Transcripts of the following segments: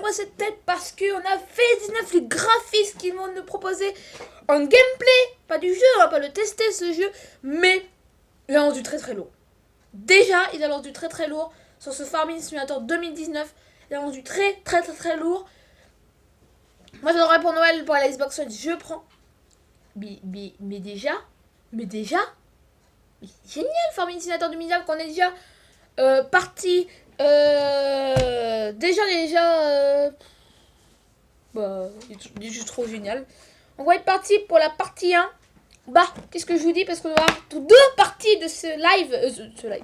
moi cette tête parce qu'on a fait 19 les graphistes qui vont nous proposer un gameplay, pas du jeu, on va pas le tester ce jeu, mais il a rendu très très lourd. Déjà, il a rendu très très lourd sur ce Farming Simulator 2019, il a rendu très très très très lourd. Moi j'adorerais pour Noël, pour la Xbox One, je prends. Mais déjà, mais génial Farming Simulator 2019 qu'on est déjà parti. Bah, il est juste trop génial. On va être parti pour la partie 1. Bah, qu'est-ce que je vous dis? Parce qu'on va avoir deux parties de ce live,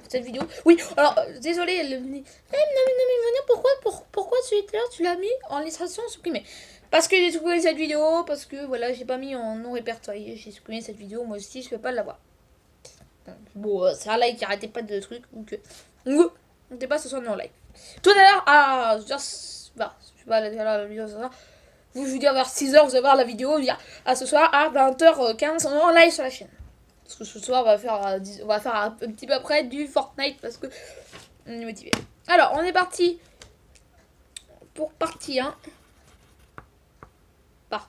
cette vidéo. Oui, alors, désolé, elle me dit, non, pourquoi celui-là, tu l'as mis en illustration supprimée? Parce que j'ai supprimé cette vidéo, parce que, voilà, j'ai pas mis en non répertorié, j'ai supprimé cette vidéo, moi aussi, je peux pas l'avoir. Bon, c'est un like, arrêtez pas de trucs, ou que... On pas ce soir non live. Tout à l'heure, à... Bah, je sais pas, la vidéo, ça. Je vous dis vers 6h, vous allez voir la vidéo. À ce soir, à 20h15, on est en live sur la chaîne. Parce que ce soir, on va faire un petit peu après du Fortnite parce que on est motivé. Alors, on est parti pour partie 1. Partie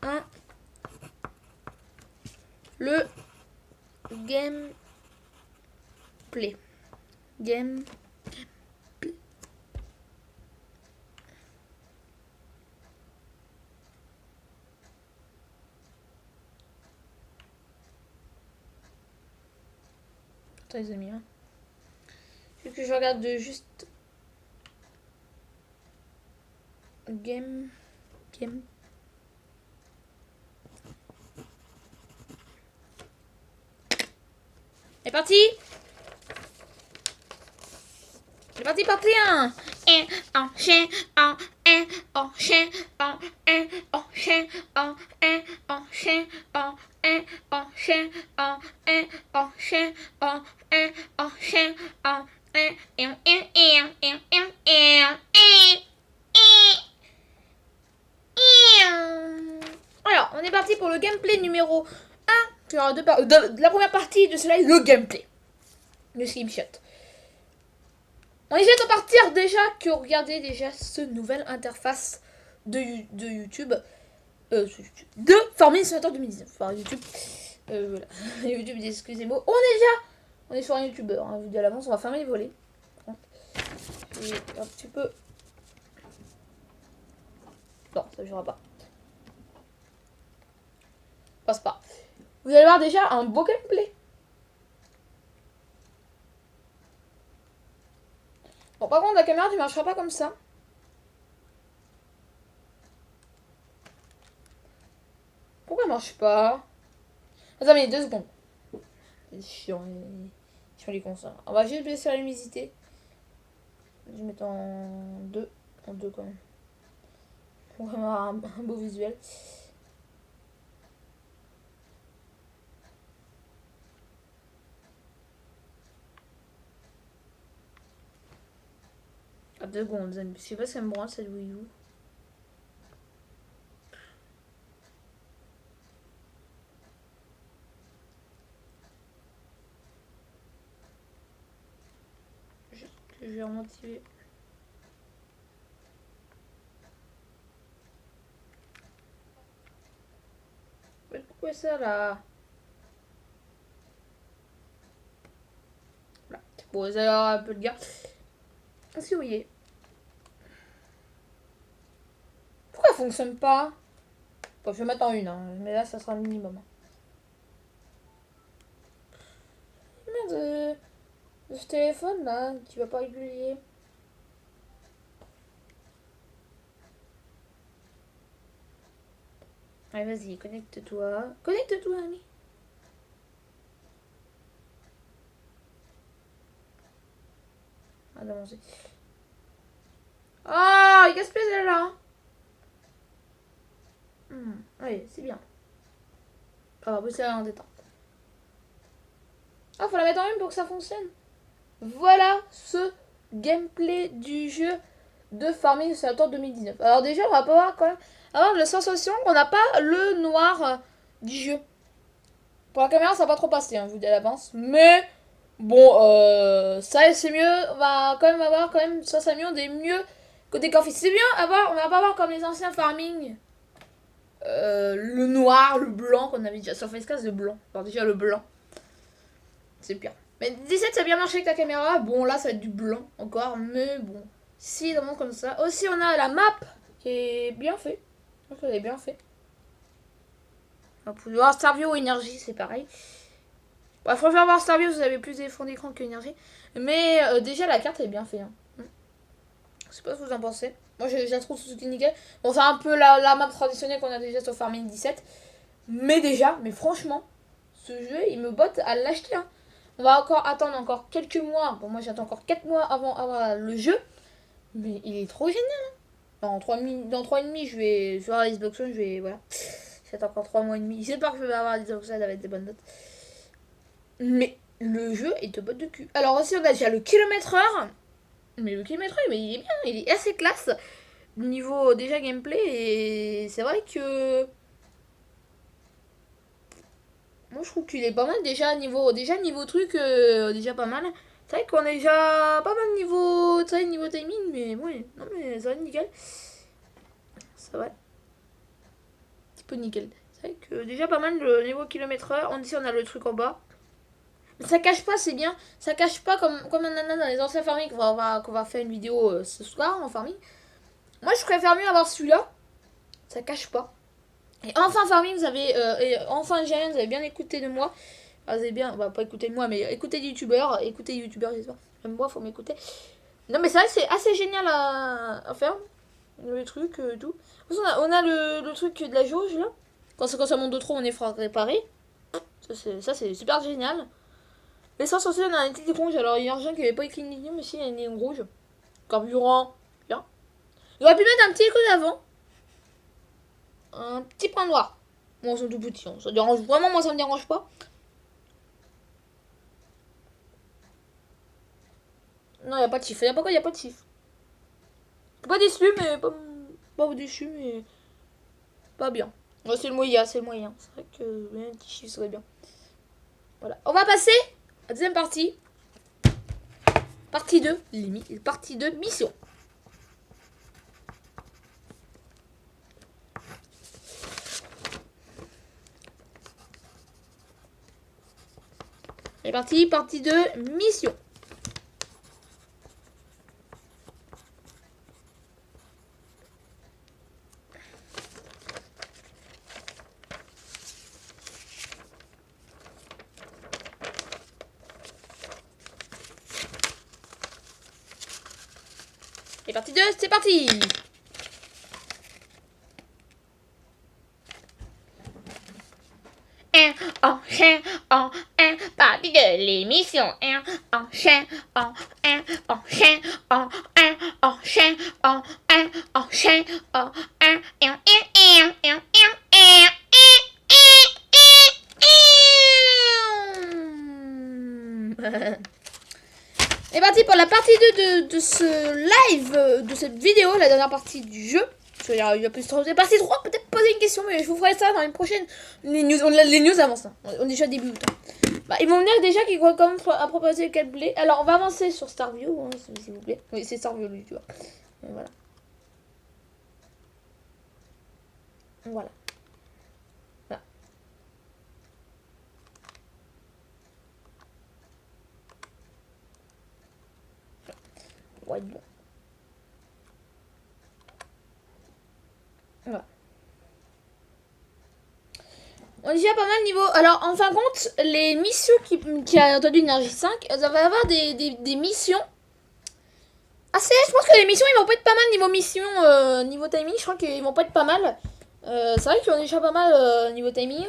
1. Le gameplay. Attends les amis, hein. Vu que je regarde juste game. C'est parti. C'est parti, partie 1. Alors, on est parti pour le gameplay numéro 1. La première partie de cela est le gameplay. Le slingshot. On est juste à partir déjà que regardez déjà ce nouvelle interface de YouTube. De Farming Simulator 2019. Enfin, YouTube. Voilà. YouTube, excusez-moi. On est sur un YouTuber. Hein, vu à l'avance, on va fermer les volets. Et un petit peu. Non, ça ne jouera pas. Passe pas. Vous allez voir déjà un beau gameplay. Bon, par contre, la caméra ne marchera pas comme ça. Pourquoi elle marche pas? Attends, mais 2 secondes. C'est chiant, les consoles. On va juste baisser la luminosité. Je vais mettre en 2. En 2 quand même. Pour avoir un beau visuel. À 2 secondes, je sais pas si ça me branle cette Wii U. Je vais remotiver. Mais pourquoi ça là? Voilà. Bon, vous allez avoir un peu de gars. Est-ce que vous voyez? Pourquoi elle fonctionne pas? Bon, je vais mettre en une, hein, mais là ça sera le minimum. Merde, ce téléphone là qui va pas régulier. Allez, vas-y, connecte-toi. Connecte-toi, ami. Ah, d'avancer. Ah, il casse plus celle-là. Allez, c'est bien. On va pousser en détente. Ah, faut la mettre en une pour que ça fonctionne. Voilà ce gameplay du jeu de Farming Simulator 2019. Alors déjà, on va pas voir quand même avoir la sensation qu'on n'a pas le noir du jeu. Pour la caméra, ça va pas trop passer, hein, je vous dis à l'avance. Mais Bon, ça c'est mieux. On va quand même avoir quand même 500 millions des mieux que des corps. C'est bien avoir, on va pas avoir comme les anciens farming. Le noir, le blanc qu'on avait déjà sur Facecast, le blanc. Alors déjà le blanc. C'est pire. Mais 17 ça a bien marché avec la caméra. Bon là ça va être du blanc encore. Mais bon. Si vraiment comme ça. Aussi on a la map qui est bien fait. Je pense qu'elle est bien fait. On va pouvoir Starview ou énergie, c'est pareil. Bah, je préfère voir Starview, vous avez plus des fonds d'écran que énergie. Mais déjà la carte est bien faite. Hein. Je sais pas ce que vous en pensez. Moi je la trouve tout nickel. Bon c'est un peu la map traditionnelle qu'on a déjà sur Farming 17. Mais déjà, mais franchement, ce jeu il me botte à l'acheter. Hein. On va encore attendre encore quelques mois. Bon moi j'attends encore 4 mois avant avoir le jeu. Mais il est trop génial. Hein. Dans 3 et demi je vais voir les Xbox One, je vais voilà. J'attends encore 3 mois et demi. C'est pas que je vais avoir des Xbox One avec des bonnes notes. Mais le jeu est de botte de cul. Alors aussi on a déjà le kilomètre-heure. Mais le kilomètre-heure mais il est bien, il est assez classe. Niveau déjà gameplay et c'est vrai que moi je trouve qu'il est pas mal déjà niveau truc déjà pas mal. C'est vrai qu'on est déjà pas mal niveau timing mais ouais non mais ça va être nickel. Ça va. Un petit peu nickel. C'est vrai que déjà pas mal le niveau kilomètre-heure. On dit on a le truc en bas. Mais ça cache pas, c'est bien. Ça cache pas comme un nana dans les anciens farming qu'on va faire une vidéo ce soir en farming. Moi je préfère mieux avoir celui-là. Ça cache pas. Et enfin farming, vous avez et enfin Giant, vous avez bien écouté de moi. Ah, vous avez bien, bah, pas écouté de moi, mais écoutez des youtubeurs, j'espère. Même moi, faut m'écouter. Non mais c'est vrai, c'est assez génial à faire. Le truc, tout. On a le truc de la jauge là. Quand ça monte de trop, on est réparé. Ça c'est super génial. L'essence aussi, on a un petit rouge. Alors il y a un gens qui n'avait pas écrit une ligne, mais si, il y a une ligne rouge. Carburant, bien. J'aurais pu mettre un petit coup d'avant. Un petit point noir. Bon, c'est tout petit. Hein. Ça dérange vraiment, moi ça me dérange pas. Non, il n'y a pas de chiffre. Il y a pas quoi, il n'y a pas de chiffre. Pas déçu, mais pas déçu, mais pas bien. Ouais, c'est le moyen, c'est le moyen. C'est vrai que un petit chiffre serait bien. Voilà. On va passer à la deuxième partie. Partie 2. Partie 2, mission. C'est parti, partie 2, mission. Et partie 2, c'est parti. Enchaîne, partie de l'émission. Enchaîne, enchaîne, enchaîne, enchaîne, C'est parti pour la partie 2 de ce live, de cette vidéo, la dernière partie du jeu. Il y a plus de partie 3, peut-être poser une question, mais je vous ferai ça dans les prochaines. Les news avancent. Hein. On est déjà début août. Bah, ils vont me dire déjà qu'ils vont quand même à proposer le gameplay. Alors, on va avancer sur Starview, hein, s'il vous plaît. Oui, c'est Starview, lui, tu vois. Et voilà. Voilà. Voilà. Ouais, bon. Voilà. On est déjà pas mal niveau. Alors, en fin de compte, les missions qui a entendu Énergie 5, elles vont avoir des missions. Assez, je pense que les missions, ils vont pas être pas mal niveau mission, niveau timing. Je crois qu'ils vont pas être pas mal. C'est vrai qu'ils ont déjà pas mal niveau timing.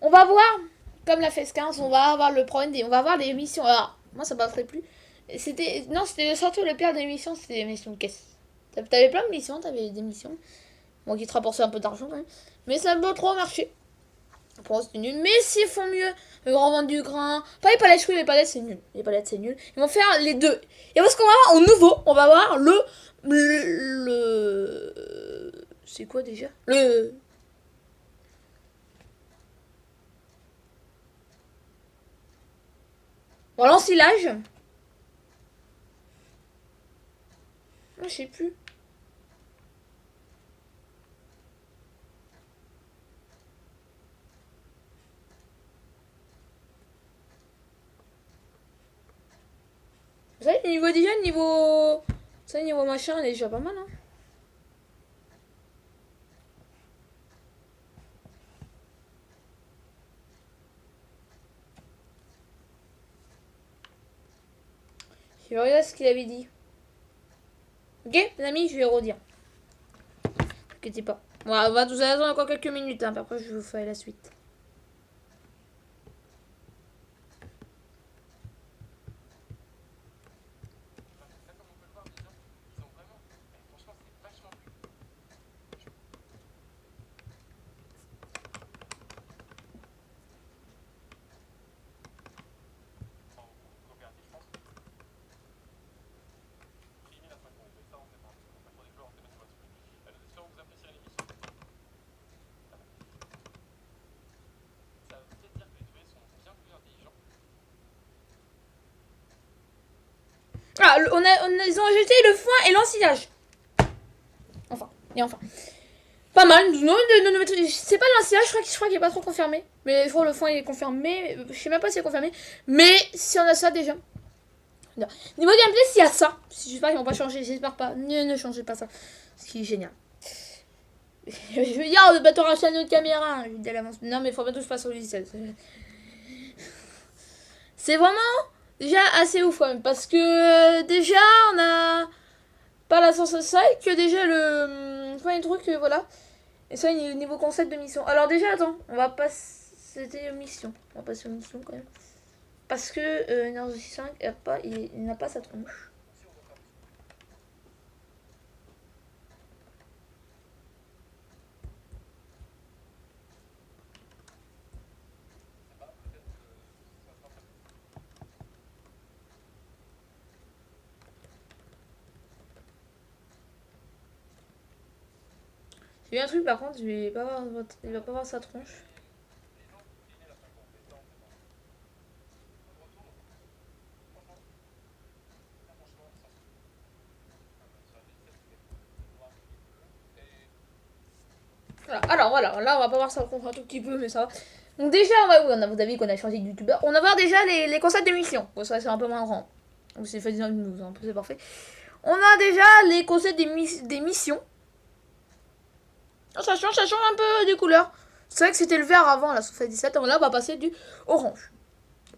On va voir, comme la FES 15, on va avoir le problème on va avoir des missions. Alors, moi, ça m'attrape plus. Non, c'était surtout le pire des missions, c'était des missions de caisse. T'avais plein de missions, t'avais des missions. Bon, qui te rapportaient un peu d'argent quand même. Mais ça n'a pas trop marché. Pour moi, c'était nul. Mais s'ils font mieux, le grand ventre du grain. Pas les palettes, je trouve les palettes, c'est nul. Les palettes, c'est nul. Ils vont faire les deux. Et parce qu'on va avoir en nouveau, on va avoir c'est quoi déjà Bon, l'ensilage. Je sais plus. Vous savez, niveau déjà, niveau... Ça, niveau machin, elle est déjà pas mal, hein. Je vais regarder ce qu'il avait dit. Ok, les amis, je vais redire. Ne vous inquiétez pas. Bon, on va tous attendre encore quelques minutes, hein, puis après je vous ferai la suite. Ah, ils ont ajouté le foin et l'ensilage. Enfin, et enfin. Pas mal. Non, c'est pas l'ensilage, je crois qu'il est pas trop confirmé. Mais il faut le foin il est confirmé. Je sais même pas s'il est confirmé. Mais si on a ça déjà. Non. Niveau gameplay, s'il y a ça. J'espère qu'ils vont pas changer. J'espère pas. Ne changez pas ça. Ce qui est génial. Je veux dire, on va bientôt racheter une autre caméra. Je dis à l'avance. Non, mais il faut bientôt que je passe au logiciel. C'est vraiment déjà assez ouf quand même. Parce que déjà, on a pas la sensation. Ça et que déjà le. Enfin, un truc, voilà. Et ça, niveau concept de mission. Alors, déjà, attends. On va passer. C'était mission. On va passer aux missions quand même. Parce que Énergie 5, il n'a pas sa tronche. J'ai eu un truc par contre, il va pas voir sa tronche. Voilà. Alors voilà, là on va pas voir sa tronche un tout petit peu, mais ça va. Donc déjà, vous avez vu qu'on a changé de youtubeur. On va voir déjà les concepts d'émission. Bon, ça c'est un peu moins grand. Donc c'est fait 19 news, un peu c'est parfait. On a déjà les concepts des missions. Ça change un peu des couleurs. C'est vrai que c'était le vert avant, là, sur fait 17. Là, on va passer du orange.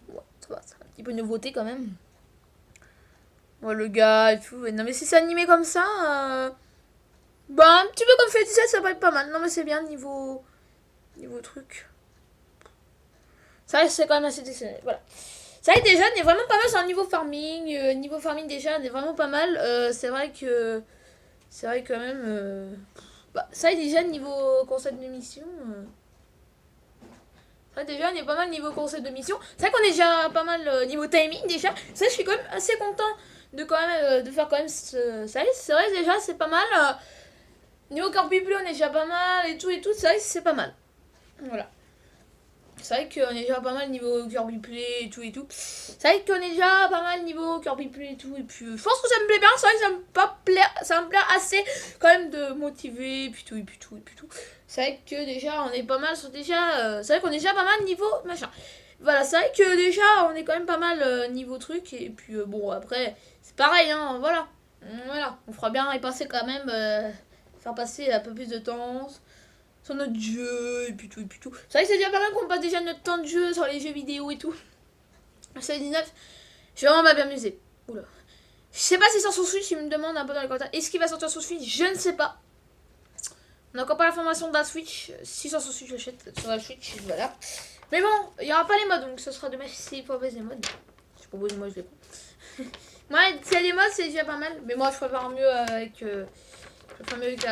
Ouais, ça va, c'est un petit peu de nouveauté quand même. Ouais, le gars et tout. Non, mais si c'est animé comme ça, bah, un petit peu comme fait 17, ça va être pas mal. Non, mais c'est bien niveau truc. Ça reste, c'est quand même assez décenné. Voilà. Ça va déjà, on est vraiment pas mal sur le niveau farming. Niveau farming, déjà, on est vraiment pas mal. C'est vrai que. C'est vrai quand même. Bah, ça est déjà niveau concept de mission. Ouais, déjà, on est pas mal niveau concept de mission. C'est vrai qu'on est déjà pas mal niveau timing déjà. Ça, je suis quand même assez content de quand même de faire quand même ça. C'est vrai déjà, c'est pas mal. Niveau Corpiplay, on est déjà pas mal et tout. C'est vrai que c'est pas mal. Voilà. C'est vrai qu'on est déjà pas mal niveau Corpiplay et tout. C'est vrai qu'on est déjà pas mal niveau Corpiplay et tout. Et puis, je pense que ça me plaît bien. C'est vrai que ça me plaît assez quand même de motiver. Et puis tout. C'est vrai que déjà, on est pas mal sur déjà. C'est vrai qu'on est déjà pas mal niveau machin. Voilà, c'est vrai que déjà, on est quand même pas mal niveau truc. Et puis, bon, après, c'est pareil, hein. Voilà. Voilà. On fera bien y passer quand même. Faire passer un peu plus de temps sur notre jeu et puis tout. C'est vrai que c'est déjà pas mal qu'on passe déjà notre temps de jeu sur les jeux vidéo et tout. C'est 19. Je vais vraiment bien m'amuser. Oula. Je sais pas si ça sort sur Switch, il me demande un peu dans les commentaires. Est-ce qu'il va sortir sur Switch? Je ne sais pas. On n'a encore pas l'information de la Switch. Si ça sort sur Switch, je l'achète sur la Switch. Voilà. Mais bon, il n'y aura pas les modes, donc ce sera dommage s'il propose les modes. Si je propose les modes, je les prends. Moi, s'il y a des modes, c'est déjà pas mal. Mais moi, je préfère mieux avec. Je préfère mieux avec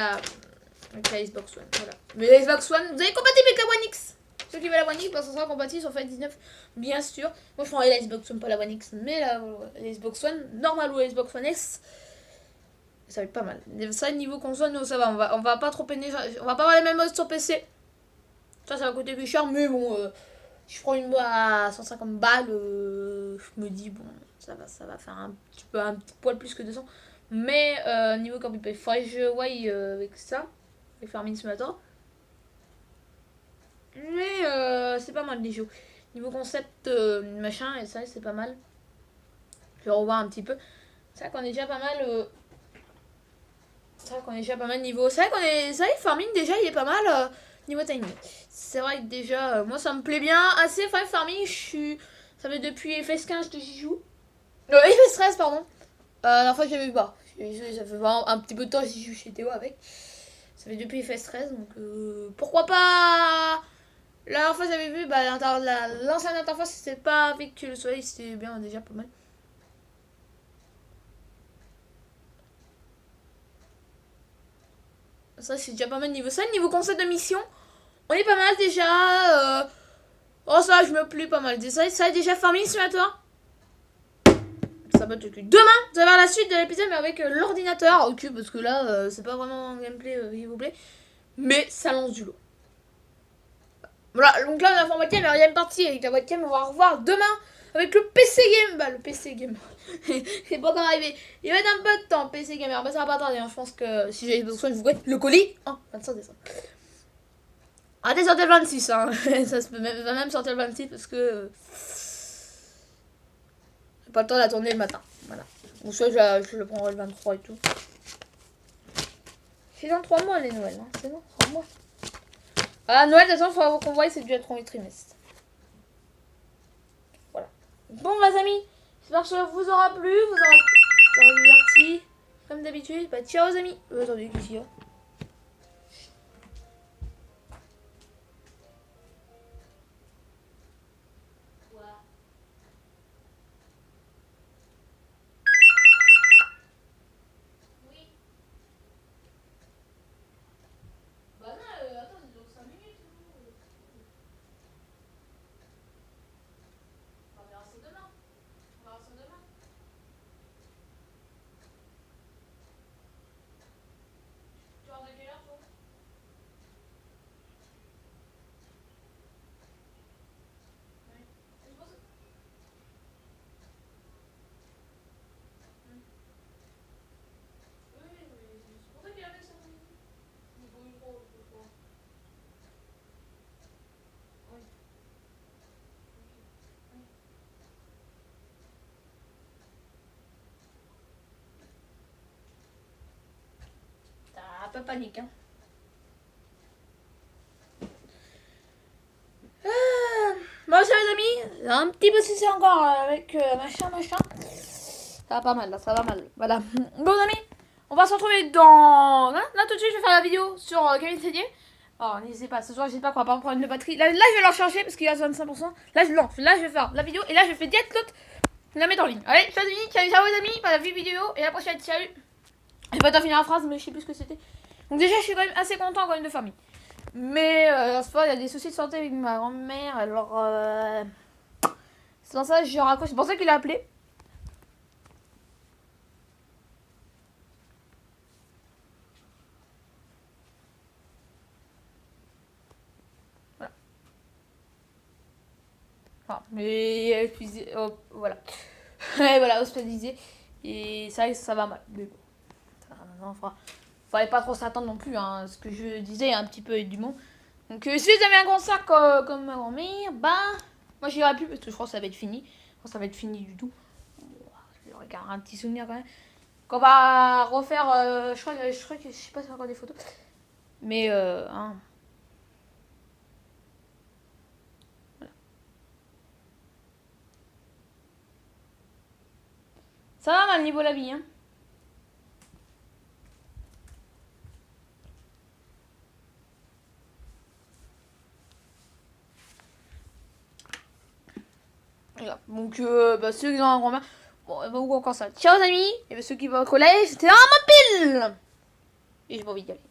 la Xbox One. Voilà. Mais la Xbox One, vous avez compatible avec la One X. Ceux qui veulent la One X, parce que ça sera compatible sur Fight 19, bien sûr. Moi, je prendrais la Xbox One, pas la One X, mais la Xbox One normale ou la Xbox One S. Ça va être pas mal. Ça, niveau console, nous, ça va. On va pas trop peiner. On va pas avoir les mêmes modes sur PC. Ça va coûter plus cher, mais bon. Si je prends une boîte à 150 balles, je me dis, bon, ça va faire un petit poil plus que 200. Mais niveau copy-paste, il faudrait que je voie avec ça, avec Farming Simulator. Mais c'est pas mal les jeux. Niveau concept, machin, et ça, c'est pas mal. Je vais revoir un petit peu. C'est vrai qu'on est déjà pas mal. C'est vrai qu'on est déjà pas mal niveau. C'est vrai qu'on est. C'est vrai que Farming déjà il est pas mal niveau timing. C'est vrai que déjà moi ça me plaît bien. Assez vrai Farming, je suis. Ça fait depuis FS15 que j'y joue. FS13 pardon. La dernière fois j'avais pas. Ça fait vraiment un petit peu de temps que j'y joue chez Théo avec. Ça fait depuis FS13 donc pourquoi pas. La dernière fois j'avais vu l'ancienne interface c'était pas avec le soleil, c'était bien déjà pas mal. Ça c'est déjà pas mal niveau ça. Niveau concept de mission, on est pas mal déjà. Oh ça je me plais pas mal. Ça est déjà Farming Simulator. Ça va te cul. Demain, vous allez voir la suite de l'épisode mais avec l'ordinateur. Ok parce que là c'est pas vraiment un gameplay s'il vous plaît. Mais ça lance du lot. Voilà, donc là on a la webcam, la deuxième partie avec la webcam, on va revoir demain avec le PC Game. Bah le PC Game, c'est pas encore arrivé. Il va être un peu de temps, PC Gamer, bah ça va pas tarder, hein. Je pense que si j'ai besoin, je vous le colis. Oh, 25 décembre. Ah, t'es sorti le 26, hein. Ça se peut même, va même sortir le 26 parce que j'ai pas le temps de la tourner le matin. Voilà. Ou soit je le prendrai le 23 et tout. C'est dans 3 mois les Noëls, hein. C'est bon, 3 mois. Ah, Noël, de toute façon, il faut qu'on voie, c'est dû être en trimestre. Voilà. Bon, mes amis, j'espère que ça vous aura plu, vous aura diverti. Comme d'habitude, bah, ciao, les amis. Attendez, qu'est-ce qu'il y a ? Pas panique, hein. Bon, ça les amis, un petit peu c'est encore avec machin. Ça va pas mal, là, ça va mal. Voilà. Bon, amis, on va se retrouver dans. Là, tout de suite, je vais faire la vidéo sur Camille Sédier. Alors, n'hésitez pas, ce soir, j'espère pas qu'on va pas me prendre une batterie. Là, je vais leur charger parce qu'il y a 25%. Là, je vais faire la vidéo et là, je fais direct l'autre. Je la mettre en ligne. Allez, ciao les amis, pas la vidéo et à la prochaine, salut. J'ai pas finir la phrase, mais je sais plus ce que c'était. Donc déjà, je suis quand même assez content quand même de famille. Mais à ce fois, il y a des soucis de santé avec ma grand-mère. Alors, c'est dans ça que je raccroche. C'est pour ça qu'il a appelé. Voilà. Enfin, mais voilà. Et voilà, hospitalisé. Et ça, ça va mal. Mais bon. Enfin, fallait pas trop s'attendre non plus, hein. Ce que je disais, un petit peu du monde. Donc, si vous avez un concert comme ma grand-mère, bah, moi j'irai plus parce que je crois que ça va être fini. Je crois que ça va être fini du tout. Je regarde un petit souvenir quand même. Qu'on va refaire, je crois que je sais pas si y a encore des photos. Mais, hein. Voilà. Ça va mal niveau de la vie, hein. Voilà. Donc, bah, ceux qui ont un grand-mère, bon, bah, ou encore ça. Ciao les amis. Et bah, ceux qui vont au collège, c'était un mobile. Et j'ai pas envie d'y aller.